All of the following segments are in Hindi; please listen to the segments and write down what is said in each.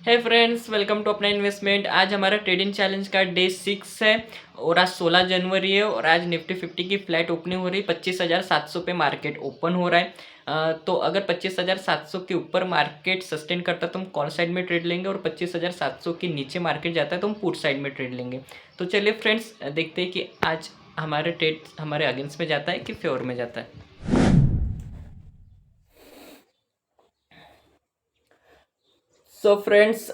है फ्रेंड्स, वेलकम टू अपना इन्वेस्टमेंट। आज हमारा ट्रेडिंग चैलेंज का डे 6 है और आज 16 जनवरी है और आज निफ्टी 50 की फ्लैट ओपनिंग हो रही है। 25,700 पे मार्केट ओपन हो रहा है। तो अगर 25,700 के ऊपर मार्केट सस्टेन करता है तो हम कॉल साइड में ट्रेड लेंगे और 25,700 के नीचे मार्केट जाता है तो हम पुट साइड में ट्रेड लेंगे। तो चलिए फ्रेंड्स, देखते हैं कि आज हमारे ट्रेड हमारे अगेंस्ट में जाता है कि फेवर में जाता है। सो फ्रेंड्स,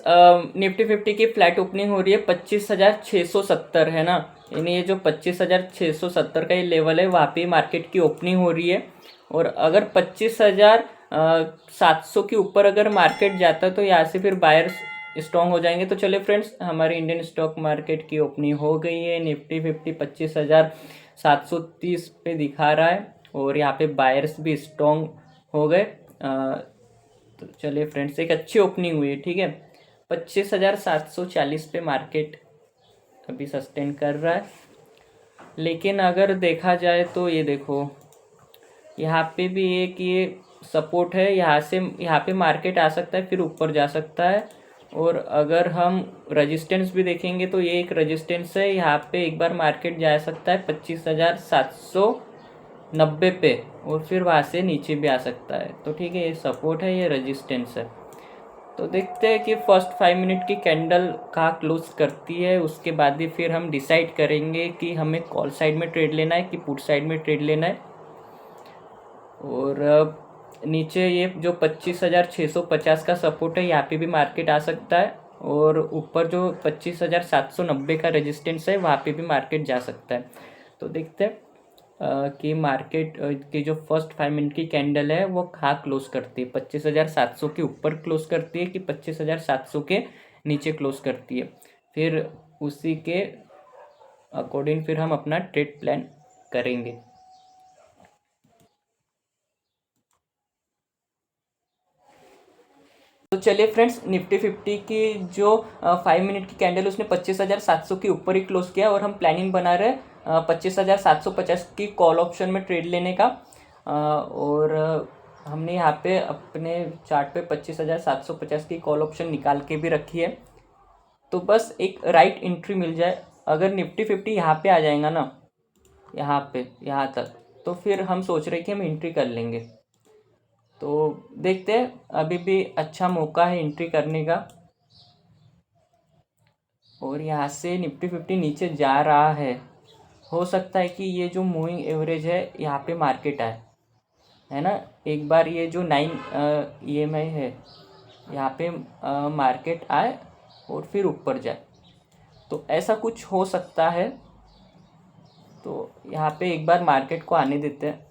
निफ्टी 50 की फ्लैट ओपनिंग हो रही है 25,670 है ना। यानी ये जो 25,670 का ये लेवल है वहाँ पे मार्केट की ओपनिंग हो रही है। और अगर 25,700 के ऊपर अगर मार्केट जाता है तो यहाँ से फिर बायर्स स्ट्रॉन्ग हो जाएंगे। तो चलिए फ्रेंड्स, हमारी इंडियन स्टॉक मार्केट की ओपनिंग हो गई है। निफ्टी 50 25,730 पे दिखा रहा है और यहाँ पे बायर्स भी स्ट्रॉन्ग हो गए। तो चलिए फ्रेंड्स, एक अच्छी ओपनिंग हुई है। ठीक है, 25,740 पे मार्केट अभी सस्टेन कर रहा है। लेकिन अगर देखा जाए तो ये देखो, यहाँ पे भी एक ये सपोर्ट है। यहाँ पे मार्केट आ सकता है, फिर ऊपर जा सकता है। और अगर हम रेजिस्टेंस भी देखेंगे तो ये एक रेजिस्टेंस है, यहाँ पे एक बार मार्केट जा सकता है 25,790 पे और फिर वहाँ से नीचे भी आ सकता है। तो ठीक है, ये सपोर्ट है, ये रेजिस्टेंस है। तो देखते हैं कि फर्स्ट 5 मिनट की कैंडल कहाँ क्लोज करती है, उसके बाद ही फिर हम डिसाइड करेंगे कि हमें कॉल साइड में ट्रेड लेना है कि पुट साइड में ट्रेड लेना है। और नीचे ये जो 25,650 का सपोर्ट है, यहाँ पे भी मार्केट आ सकता है। और ऊपर जो 25,790 का रेजिस्टेंस है वहाँ पे भी मार्केट जा सकता है। तो देखते हैं कि मार्केट की जो फर्स्ट 5 मिनट की कैंडल है वो कहाँ क्लोज करती है, 25,700 के ऊपर क्लोज करती है कि 25,700 के नीचे क्लोज करती है। फिर उसी के अकॉर्डिंग फिर हम अपना ट्रेड प्लान करेंगे। तो चलिए फ्रेंड्स, निफ्टी 50 की जो 5 मिनट की कैंडल उसने 25,700 के ऊपर ही क्लोज किया और हम प्लानिंग बना रहे हैं 25,750 की कॉल ऑप्शन में ट्रेड लेने का। और हमने यहाँ पे अपने चार्ट पे 25,750 की कॉल ऑप्शन निकाल के भी रखी है। तो बस एक राइट एंट्री मिल जाए। अगर निफ्टी 50 यहाँ पे आ जाएगा ना, यहाँ तक, तो फिर हम सोच रहे कि हम एंट्री कर लेंगे। तो देखते हैं, अभी भी अच्छा मौका है एंट्री करने का। और यहाँ से निफ्टी 50 नीचे जा रहा है, हो सकता है कि ये जो मूविंग एवरेज है यहाँ पे मार्केट आए, है ना। एक बार ये जो 9 EMI है यहाँ पे मार्केट आए और फिर ऊपर जाए, तो ऐसा कुछ हो सकता है। तो यहाँ पे एक बार मार्केट को आने देते हैं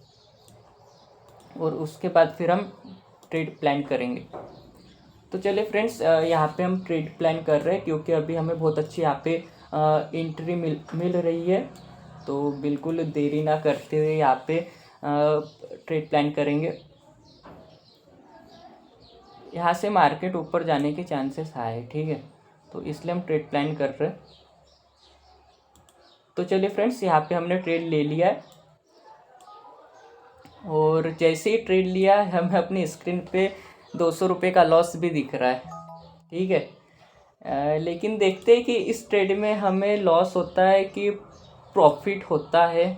और उसके बाद फिर हम ट्रेड प्लान करेंगे। तो चलिए फ्रेंड्स, यहाँ पे हम ट्रेड प्लान कर रहे हैं क्योंकि अभी हमें बहुत अच्छी यहाँ पे एंट्री मिल रही है। तो बिल्कुल देरी ना करते हुए यहाँ पे ट्रेड प्लान करेंगे। यहाँ से मार्केट ऊपर जाने के चांसेस हाई है, ठीक है, तो इसलिए हम ट्रेड प्लान कर रहे हैं। तो चलिए फ्रेंड्स, यहाँ पे हमने ट्रेड ले लिया है और जैसे ही ट्रेड लिया हमें अपनी स्क्रीन पे 200 रुपये का लॉस भी दिख रहा है। ठीक है, लेकिन देखते हैं कि इस ट्रेड में हमें लॉस होता है कि प्रॉफिट होता है।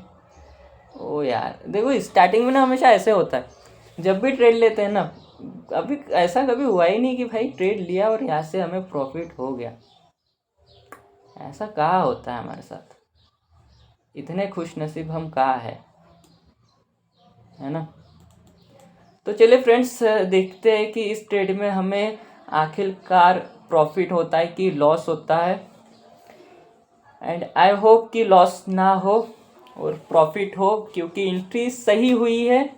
ओ यार देखो, स्टार्टिंग में ना हमेशा ऐसे होता है, जब भी ट्रेड लेते हैं ना, अभी ऐसा कभी हुआ ही नहीं कि भाई ट्रेड लिया और यहाँ से हमें प्रॉफिट हो गया। ऐसा कहाँ होता है हमारे साथ, इतने खुश नसीब हम कहाँ है ना। तो चलिए फ्रेंड्स, देखते हैं कि इस ट्रेड में हमें आखिरकार प्रॉफिट होता है कि लॉस होता है। एंड आई होप कि लॉस ना हो और प्रॉफिट हो, क्योंकि एंट्री सही हुई है।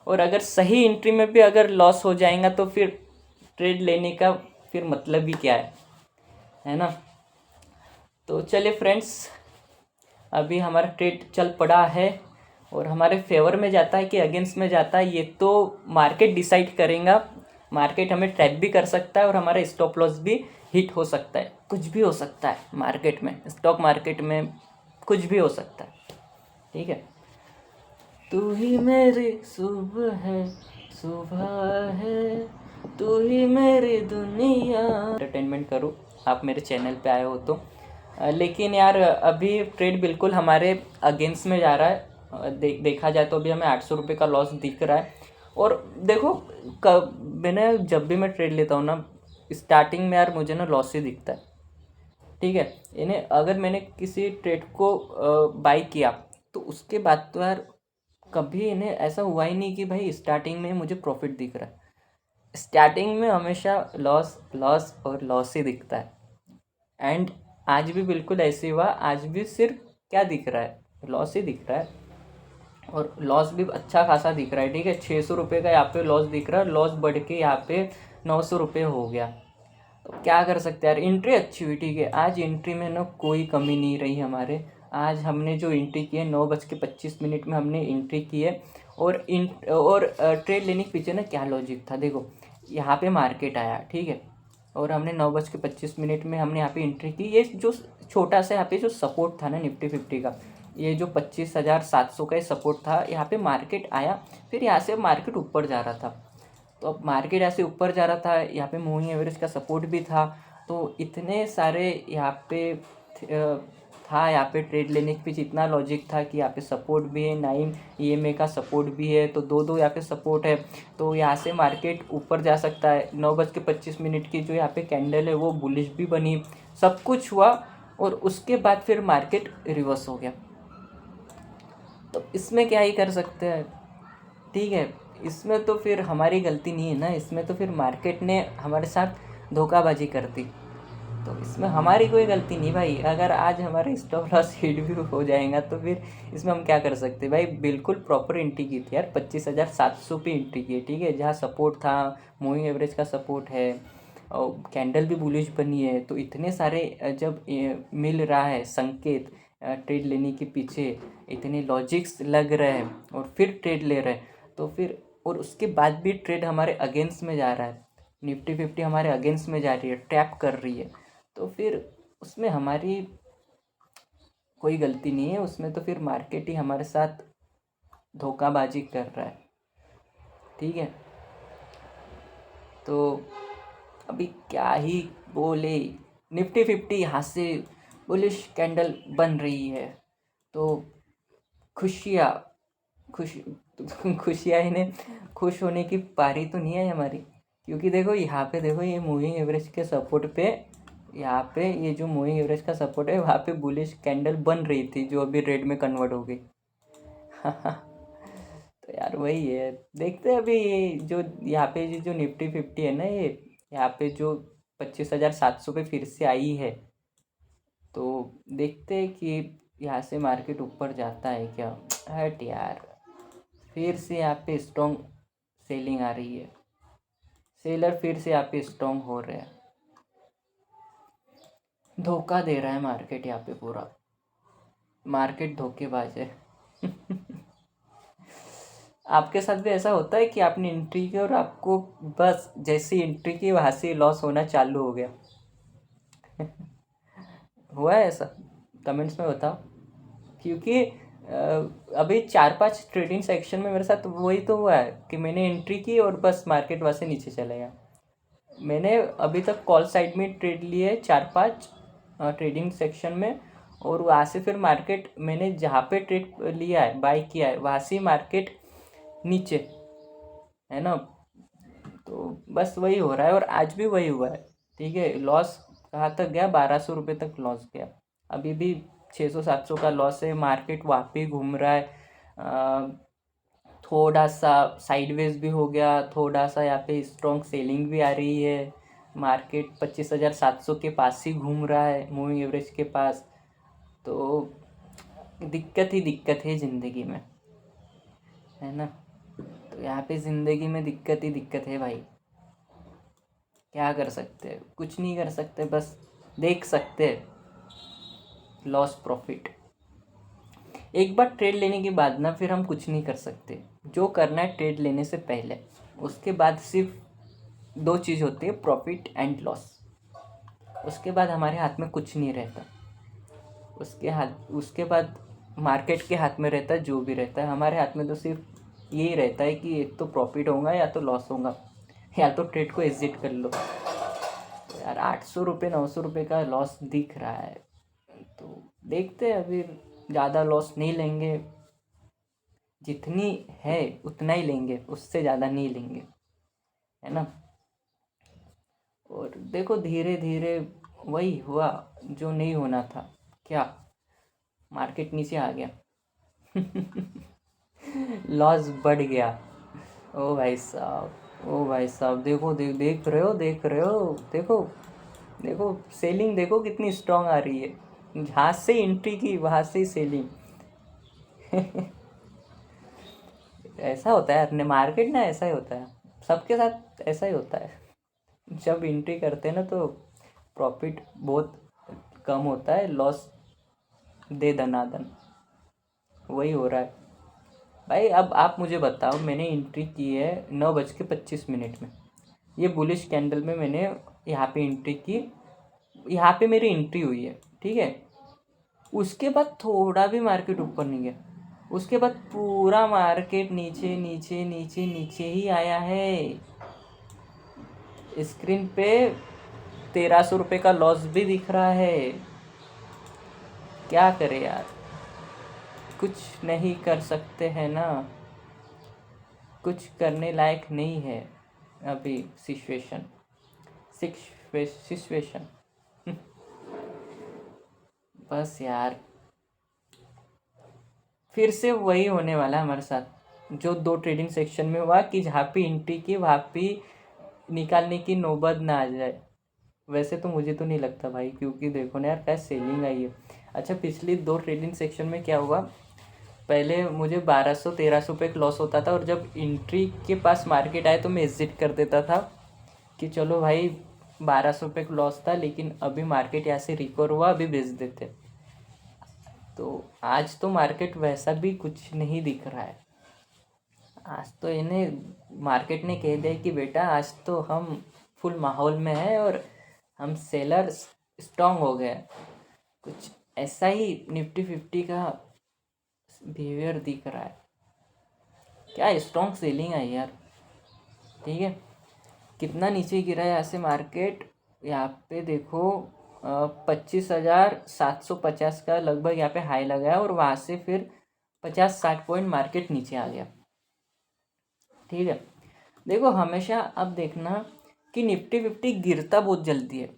और अगर सही एंट्री में भी अगर लॉस हो जाएगा तो फिर ट्रेड लेने का फिर मतलब ही क्या है ना। तो चलिए फ्रेंड्स, अभी हमारा ट्रेड चल पड़ा है और हमारे फेवर में जाता है कि अगेंस्ट में जाता है, ये तो मार्केट डिसाइड करेगा। मार्केट हमें ट्रैप भी कर सकता है और हमारा स्टॉप लॉस भी हिट हो सकता है। कुछ भी हो सकता है मार्केट में, स्टॉक मार्केट में कुछ भी हो सकता है। ठीक है, तू ही मेरी सुबह है, सुबह है, तू ही मेरी दुनिया। एंटरटेनमेंट करूँ आप मेरे चैनल पे आए हो तो। लेकिन यार अभी ट्रेड बिल्कुल हमारे अगेंस्ट में जा रहा है। देखा जाए तो अभी हमें 800 रुपये का लॉस दिख रहा है। और देखो मैंने जब भी मैं ट्रेड लेता हूँ ना, स्टार्टिंग में यार मुझे ना लॉस ही दिखता है। ठीक है, इन्हें अगर मैंने किसी ट्रेड को बाई किया तो उसके बाद तो यार कभी इन्हें ऐसा हुआ ही नहीं कि भाई स्टार्टिंग में मुझे प्रॉफिट दिख रहा है। स्टार्टिंग में हमेशा लॉस लॉस और लॉस ही दिखता है। एंड आज भी बिल्कुल ऐसे हुआ, आज भी सिर्फ क्या दिख रहा है, लॉस ही दिख रहा है। और लॉस भी अच्छा खासा दिख रहा है। ठीक है, 600 रुपये का यहाँ पे लॉस दिख रहा है, लॉस बढ़ के यहाँ पे 900 रुपये हो गया। तो क्या कर सकते हैं यार, एंट्री अच्छी हुई। ठीक है, आज एंट्री में ना कोई कमी नहीं रही हमारे। आज हमने जो एंट्री की है 9:25 में हमने एंट्री की है। और ट्रेड लेने के पीछे ना क्या लॉजिक था, देखो यहाँ पे मार्केट आया, ठीक है, और हमने 9:25 में हमने यहाँ पे एंट्री की। ये जो छोटा सा यहाँ पे जो सपोर्ट था ना निफ्टी 50 का, ये जो 25,700 का सपोर्ट था, यहाँ पे मार्केट आया, फिर यहाँ से मार्केट ऊपर जा रहा था। तो अब मार्केट ऐसे ऊपर जा रहा था, यहाँ पे मूविंग एवरेज का सपोर्ट भी था। तो इतने सारे यहाँ पे था, यहाँ पे ट्रेड लेने के पीछे इतना लॉजिक था कि यहाँ पे सपोर्ट भी है, 9 EMA का सपोर्ट भी है, तो दो यहाँ पे सपोर्ट है। तो यहाँ से मार्केट ऊपर जा सकता है। 9:25 की जो यहाँ पे कैंडल है वो बुलिश भी बनी, सब कुछ हुआ। और उसके बाद फिर मार्केट रिवर्स हो गया। तो इसमें क्या ही कर सकते हैं। ठीक है, इसमें तो फिर हमारी गलती नहीं है ना, इसमें तो फिर मार्केट ने हमारे साथ धोखाबाजी कर दी। तो इसमें हमारी कोई गलती नहीं भाई। अगर आज हमारे स्टॉप लॉस हिट भी हो जाएगा तो फिर इसमें हम क्या कर सकते हैं भाई। बिल्कुल प्रॉपर एंट्री की थी यार, 25,700 पे एंट्री की है। ठीक है, जहाँ सपोर्ट था, मूविंग एवरेज का सपोर्ट है, और कैंडल भी बुलिश बनी है। तो इतने सारे जब मिल रहा है संकेत ट्रेड लेने के पीछे, इतने लॉजिक्स लग रहे हैं और फिर ट्रेड ले रहे हैं, तो फिर और उसके बाद भी ट्रेड हमारे अगेंस्ट में जा रहा है, निफ्टी 50 हमारे अगेंस्ट में जा रही है, ट्रैप कर रही है, तो फिर उसमें हमारी कोई गलती नहीं है। उसमें तो फिर मार्केट ही हमारे साथ धोखाबाजी कर रहा है। ठीक है, तो अभी क्या ही बोले। निफ्टी 50 यहाँ से बुलिश कैंडल बन रही है, तो खुशियाँ खुशियाँ इन्हें खुश होने की पारी तो नहीं है हमारी। क्योंकि देखो यहाँ पे, देखो ये मूविंग एवरेज के सपोर्ट पे, यहाँ पे ये जो मूविंग एवरेज का सपोर्ट है वहाँ पे बुलिश कैंडल बन रही थी, जो अभी रेड में कन्वर्ट हो गई। तो यार वही है, देखते हैं अभी ये जो यहाँ पे जो निफ्टी 50 है ना, ये यहाँ पे जो 25,700 पे फिर से आई है। तो देखते हैं कि यहाँ से मार्केट ऊपर जाता है क्या। हट यार, फिर से यहाँ पे स्ट्रॉन्ग सेलिंग आ रही है, सेलर फिर से यहाँ पे स्ट्रॉन्ग हो रहे हैं। धोखा दे रहा है मार्केट यहाँ पे, पूरा मार्केट धोखेबाज है। आपके साथ भी ऐसा होता है कि आपने एंट्री की और आपको बस जैसे एंट्री की वहाँ से लॉस होना चालू हो गया? हुआ है ऐसा? कमेंट्स में बताओ। क्योंकि अभी 4-5 ट्रेडिंग सेक्शन में मेरे साथ वही तो हुआ है कि मैंने एंट्री की और बस मार्केट वहाँ से नीचे चला गया। मैंने अभी तक कॉल साइड में ट्रेड लिए 4-5 ट्रेडिंग सेक्शन में, और वहाँ से फिर मार्केट मैंने जहाँ पे ट्रेड लिया है, बाई किया है, वहाँ से मार्केट नीचे है ना। तो बस वही हो रहा है, और आज भी वही हुआ है। ठीक है, लॉस कहाँ तक गया, 1,200 रुपये तक लॉस गया। अभी भी 600-700 का लॉस है। मार्केट वहाँ पे घूम रहा है, थोड़ा सा साइडवेज भी हो गया, थोड़ा सा यहाँ पे स्ट्रॉन्ग सेलिंग भी आ रही है। मार्केट 25,700 के पास ही घूम रहा है, मूविंग एवरेज के पास। तो दिक्कत है ज़िंदगी में, है ना। तो यहाँ पे ज़िंदगी में दिक्कत है भाई। क्या कर सकते हैं, कुछ नहीं कर सकते, बस देख सकते हैं लॉस प्रॉफिट। एक बार ट्रेड लेने के बाद ना फिर हम कुछ नहीं कर सकते। जो करना है ट्रेड लेने से पहले, उसके बाद सिर्फ 2 चीज़ होती है, प्रॉफिट एंड लॉस। उसके बाद हमारे हाथ में कुछ नहीं रहता। उसके बाद मार्केट के हाथ में रहता है, जो भी रहता है। हमारे हाथ में तो सिर्फ यही रहता है कि एक तो प्रॉफिट होगा या तो लॉस होगा। या तो ट्रेड को एग्जिट कर लो यार। 800 रुपये 900 रुपये का लॉस दिख रहा है, तो देखते हैं अभी। ज़्यादा लॉस नहीं लेंगे, जितनी है उतना ही लेंगे, उससे ज़्यादा नहीं लेंगे, है ना। और देखो धीरे धीरे वही हुआ जो नहीं होना था। क्या मार्केट नीचे आ गया। लॉस बढ़ गया। ओ भाई साहब, ओ भाई साहब, देखो देख रहे हो, देख रहे हो, देखो देखो सेलिंग देखो कितनी स्ट्रांग आ रही है। जहाँ से एंट्री की वहाँ से ही सेलिंग। ऐसा होता है अपने मार्केट ना, ऐसा ही होता है सबके साथ, ऐसा ही होता है। जब एंट्री करते हैं ना तो प्रॉफिट बहुत कम होता है, लॉस दे दनादन, वही हो रहा है भाई। अब आप मुझे बताओ, मैंने एंट्री की है 9:25 में, ये बुलिश कैंडल में मैंने यहाँ पे एंट्री की, यहाँ पे मेरी एंट्री हुई है, ठीक है। उसके बाद थोड़ा भी मार्केट ऊपर नहीं गया, उसके बाद पूरा मार्केट नीचे नीचे नीचे नीचे ही आया है। स्क्रीन पे 1300 रुपये का लॉस भी दिख रहा है। क्या करे यार, कुछ नहीं कर सकते हैं ना, कुछ करने लायक नहीं है अभी सिचुएशन। सिचुएशन बस यार, फिर से वही होने वाला है हमारे साथ जो 2 ट्रेडिंग सेक्शन में हुआ, कि जहाँ पे एंट्री की वहाँ पे निकालने की नौबत ना आ जाए। वैसे तो मुझे तो नहीं लगता भाई, क्योंकि देखो ना यार क्या सेलिंग आई है। अच्छा, पिछली 2 ट्रेडिंग सेक्शन में क्या हुआ, पहले मुझे 1200-1300 पे लॉस होता था, और जब एंट्री के पास मार्केट आए तो मैं एग्जिट कर देता था कि चलो भाई 1200 पे लॉस था, लेकिन अभी मार्केट यहाँ से रिकवर हुआ, अभी बेच देते। तो आज तो मार्केट वैसा भी कुछ नहीं दिख रहा है। आज तो इन्हें मार्केट ने कह दिया कि बेटा आज तो हम फुल माहौल में हैं और हम सेलर स्ट्रांग हो गए। कुछ ऐसा ही निफ्टी 50 का बिहेवियर दिख रहा है। क्या स्ट्रांग सेलिंग है यार, ठीक है। कितना नीचे गिरा है यहाँ से मार्केट, यहाँ पे देखो 25,750 का लगभग यहाँ पे हाई लगा है, और वहाँ से फिर 50-60 पॉइंट मार्केट नीचे आ गया, ठीक है। देखो हमेशा अब देखना कि निफ्टी 50 गिरता बहुत जल्दी है,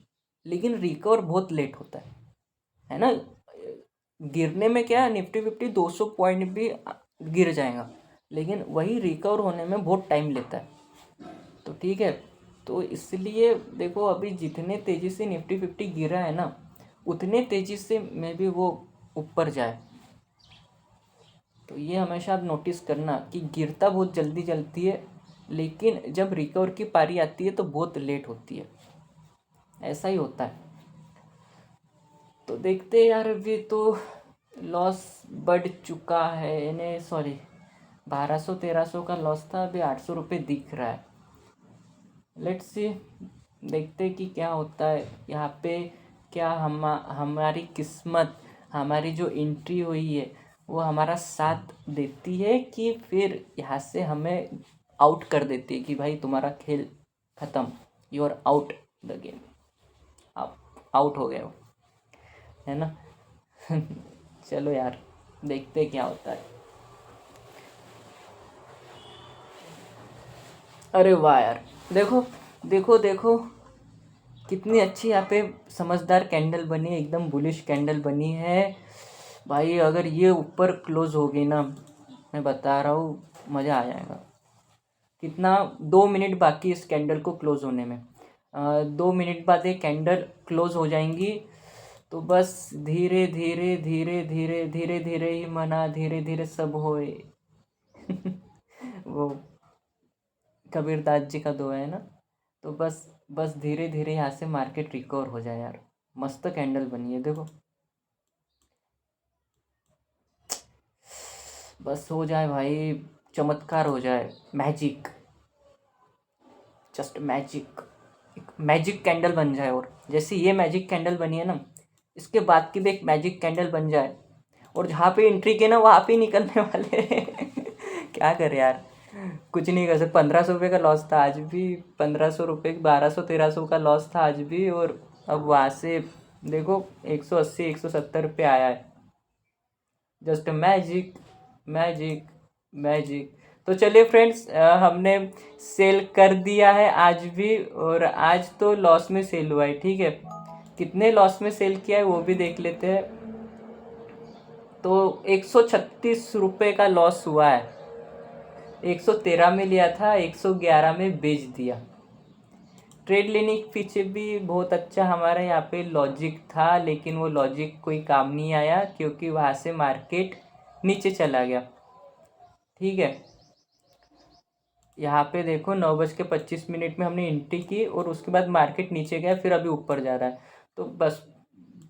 लेकिन रिकवर बहुत लेट होता है ना। गिरने में क्या है, निफ्टी 50 200 पॉइंट भी गिर जाएगा, लेकिन वही रिकवर होने में बहुत टाइम लेता है। तो ठीक है, तो इसलिए देखो अभी जितने तेज़ी से निफ्टी 50 गिरा है ना, उतने तेज़ी से मे भी वो ऊपर जाए। तो ये हमेशा आप नोटिस करना कि गिरता बहुत जल्दी जल्दी है, लेकिन जब रिकवर की पारी आती है तो बहुत लेट होती है, ऐसा ही होता है। तो देखते यार, अभी तो लॉस बढ़ चुका है, यानी सॉरी 1200-1300 का लॉस था, अभी 800 रुपये दिख रहा है। लेट्स सी, देखते कि क्या होता है यहाँ पे। क्या हमारी किस्मत, हमारी जो एंट्री हुई है वो हमारा साथ देती है, कि फिर यहाँ से हमें आउट कर देती है कि भाई तुम्हारा खेल ख़त्म, you are out the game, आप आउट हो गए हो, है ना। चलो यार, देखते क्या होता है। अरे वाह यार, देखो देखो देखो कितनी अच्छी यहाँ पे समझदार कैंडल बनी है, एकदम बुलिश कैंडल बनी है भाई। अगर ये ऊपर क्लोज हो गई ना, मैं बता रहा हूँ मज़ा आ जाएगा। कितना 2 मिनट बाकी इस कैंडल को क्लोज होने में, 2 मिनट बाद ये कैंडल क्लोज हो जाएंगी। तो बस धीरे धीरे धीरे धीरे धीरे धीरे ही मना, धीरे धीरे सब होए। वो कबीरदास जी का दुआ है ना। तो बस बस धीरे धीरे यहाँ से मार्केट रिकवर हो जाए यार। मस्त कैंडल बनी है देखो, बस हो जाए भाई, चमत्कार हो जाए, मैजिक, जस्ट मैजिक, एक मैजिक कैंडल बन जाए। और जैसे ये मैजिक कैंडल बनी है ना, इसके बाद की भी एक मैजिक कैंडल बन जाए, और जहाँ पे एंट्री के ना वहाँ पे निकलने वाले। क्या करे यार, कुछ नहीं कर सकते। 1500 रुपये का लॉस था आज भी, 1500 रुपये, 1200 1300 का लॉस था आज भी। और अब वहाँ से देखो 180 170 रुपये आया है। Just magic, magic, magic. तो चलिए फ्रेंड्स, हमने सेल कर दिया है आज भी, और आज तो लॉस में सेल हुआ है, ठीक है। कितने लॉस में सेल किया है वो भी देख लेते हैं। तो 136 रुपये का लॉस हुआ है। 113 में लिया था, 111 में बेच दिया। ट्रेड लेने के पीछे भी बहुत अच्छा हमारा यहाँ पे लॉजिक था, लेकिन वो लॉजिक कोई काम नहीं आया, क्योंकि वहाँ से मार्केट नीचे चला गया, ठीक है। यहाँ पे देखो 9:25 में हमने एंट्री की, और उसके बाद मार्केट नीचे गया, फिर अभी ऊपर जा रहा है। तो बस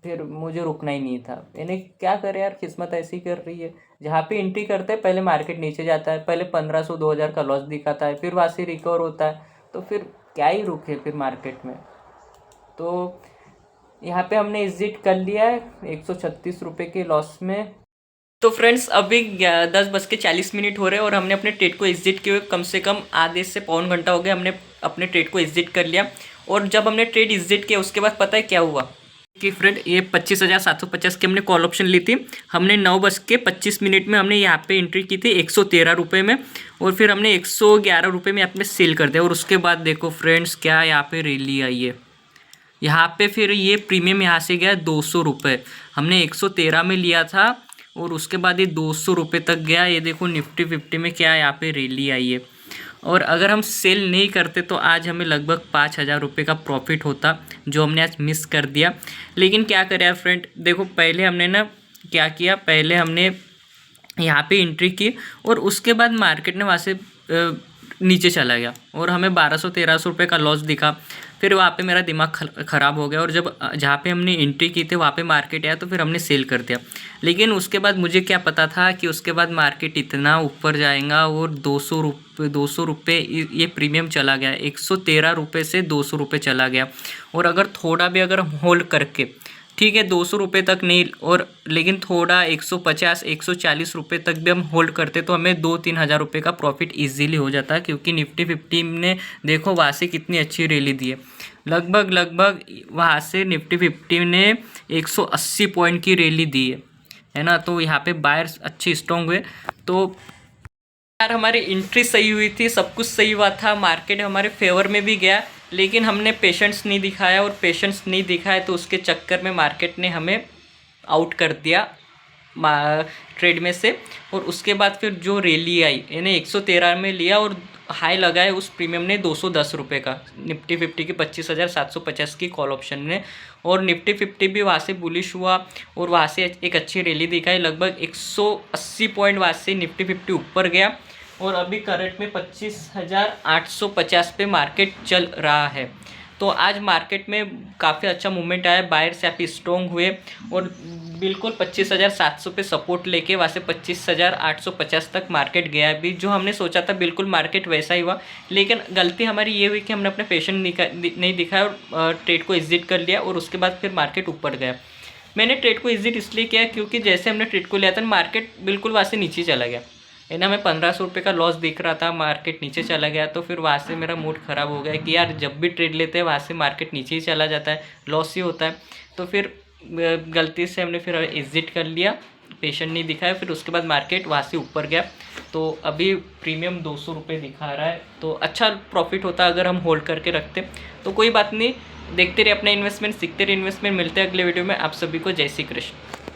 फिर मुझे रुकना ही नहीं था। मैंने क्या करे यार, किस्मत ऐसी कर रही है। जहाँ पे एंट्री करते हैं पहले मार्केट नीचे जाता है, पहले 1500 2000 का लॉस दिखाता है, फिर वहाँ से रिकवर होता है। तो फिर क्या ही रुके फिर मार्केट में। तो यहाँ पे हमने एग्जिट कर लिया है 136 रुपये के लॉस में। तो फ्रेंड्स, अभी 10:40 हो रहे हैं, और हमने अपने ट्रेड को एग्जिट किए हुए कम से कम आधे से पौन घंटा हो गया। हमने अपने ट्रेड को एग्जिट कर लिया, और जब हमने ट्रेड एग्जिट किया उसके बाद पता है क्या हुआ कि फ्रेंड, ये 25,750 की हमने कॉल ऑप्शन ली थी। हमने 9:25 में हमने यहाँ पे एंट्री की थी 113 रुपये में, और फिर हमने 111 रुपये में अपने सेल कर दिया। और उसके बाद देखो फ्रेंड्स, क्या यहाँ पे रैली आई है। यहाँ पे फिर ये प्रीमियम यहाँ से गया 200 रुपये। हमने 113 में लिया था, और उसके बाद ये 200 रुपये तक गया। ये देखो निफ्टी 50 में क्या यहाँ पे रैली आई है। और अगर हम सेल नहीं करते तो आज हमें लगभग 5,000 रुपये का प्रॉफिट होता, जो हमने आज मिस कर दिया। लेकिन क्या करें यार फ्रेंड, देखो पहले हमने ना क्या किया, पहले हमने यहाँ पे एंट्री की, और उसके बाद मार्केट ने वहाँ से नीचे चला गया, और हमें 1200-1300 रुपये का लॉस दिखा। फिर वहाँ पे मेरा दिमाग ख़राब हो गया, और जब जहाँ पे हमने एंट्री की थी वहाँ पे मार्केट आया, तो फिर हमने सेल कर दिया। लेकिन उसके बाद मुझे क्या पता था कि उसके बाद मार्केट इतना ऊपर जाएगा, और 200 रुपये ये प्रीमियम चला गया। 113 रुपये से 200 रुपये चला गया। और अगर थोड़ा भी अगर हम होल्ड करके, ठीक है 200 रुपये तक नहीं, और लेकिन थोड़ा 150 140 रुपये तक भी हम होल्ड करते तो हमें 2-3 हज़ार रुपये का प्रॉफिट इजीली हो जाता है। क्योंकि निफ्टी 50 ने देखो वहाँ से कितनी अच्छी रैली दी है। लगभग वहाँ से निफ्टी 50 ने 180 पॉइंट की रैली दी है ना। तो यहाँ पे बायर्स अच्छे स्ट्रॉन्ग हुए। तो यार हमारी एंट्री सही हुई थी, सब कुछ सही हुआ था, मार्केट हमारे फेवर में भी गया, लेकिन हमने पेशेंस नहीं दिखाया, और पेशेंस नहीं दिखाया तो उसके चक्कर में मार्केट ने हमें आउट कर दिया ट्रेड में से। और उसके बाद फिर जो रैली आई, यानी 113 में लिया, और हाई लगाए उस प्रीमियम ने 210 रुपये का, निफ्टी 50 की 25,750 की कॉल ऑप्शन ने। और निफ्टी 50 भी वहाँ से बुलिश हुआ, और वहाँ से एक अच्छी रैली दिखाई। लगभग 180 पॉइंट वहाँ से निफ्टी 50 ऊपर गया, और अभी करंट में 25,850 पे मार्केट चल रहा है। तो आज मार्केट में काफ़ी अच्छा मूवमेंट आया, बायर्स यहाँ पे स्ट्रॉन्ग हुए, और बिल्कुल 25,700 पे सपोर्ट लेके वहाँ से 25,850 तक मार्केट गया भी। जो हमने सोचा था बिल्कुल मार्केट वैसा ही हुआ, लेकिन गलती हमारी ये हुई कि हमने अपने पेशेंस नहीं दिखाया, और ट्रेड को एग्जिट कर लिया, और उसके बाद फिर मार्केट ऊपर गया। मैंने ट्रेड को एग्जिट इसलिए किया क्योंकि जैसे हमने ट्रेड को लिया था मार्केट बिल्कुल वहाँ से नीचे चला गया, है ना। मैं 1500 रुपये का लॉस दिख रहा था, मार्केट नीचे चला गया। तो फिर वहाँ से मेरा मूड ख़राब हो गया कि यार जब भी ट्रेड लेते हैं वहाँ से मार्केट नीचे ही चला जाता है, लॉस ही होता है। तो फिर गलती से हमने फिर एग्जिट कर लिया, पेशेंट नहीं दिखाया, फिर उसके बाद मार्केट वहाँ से ऊपर गया। तो अभी प्रीमियम 200 रुपये दिखा रहा है, तो अच्छा प्रॉफिट होता अगर हम होल्ड करके रखते। तो कोई बात नहीं, देखते रहे अपना इन्वेस्टमेंट, सीखते रहे इन्वेस्टमेंट। मिलते हैं अगले वीडियो में। आप सभी को जय श्री कृष्ण।